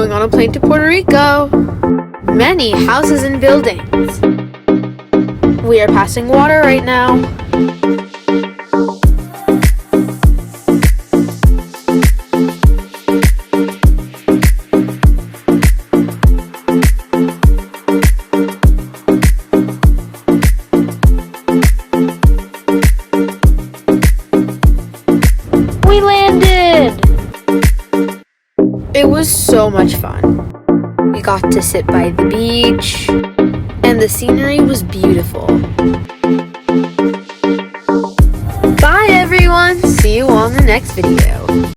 going on a plane to Puerto Rico. Many houses and buildings. We are passing water right now. We landed! It was so much fun. We got to sit by the beach, and the scenery was beautiful. Bye everyone! See you on the next video.